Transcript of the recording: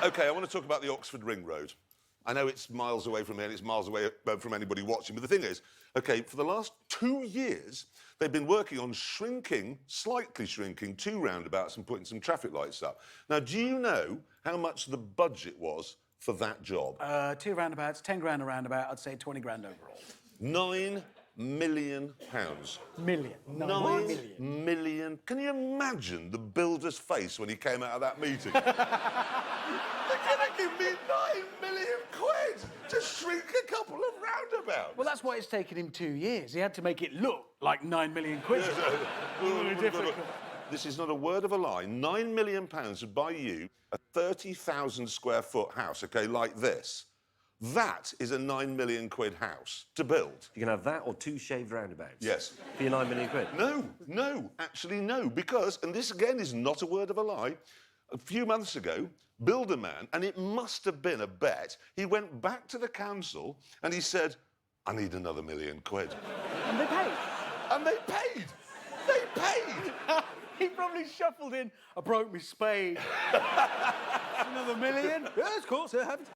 OK, I want to talk about the Oxford Ring Road. I know it's miles away from here and it's miles away from anybody watching, but the thing is, OK, for the last 2 years, they've been working on shrinking, slightly shrinking, 2 roundabouts and putting some traffic lights up. Now, do you know how much the budget was for that job? 2 roundabouts, 10 grand a roundabout, I'd say 20 grand overall. £9 million. Million. 9 million. Can you imagine the builder's face when he came out of that meeting? They're going to give me 9 million quid to shrink a couple of roundabouts. Well, that's why it's taken him 2 years. He had to make it look like 9 million quid. This is not a word of a lie. £9 million would buy you a 30,000 square foot house, OK, like this. That is a 9 million quid house to build. You can have that or 2 shaved roundabouts. Yes. For your 9 million quid. No, actually no, because, and this again is not a word of a lie, a few months ago, Builderman, and it must have been a bet, he went back to the council and he said, I need another £1 million quid. And they paid. And they paid! They paid! He probably shuffled in, I broke my spade. Another 1 million? Yes, of course, I have it.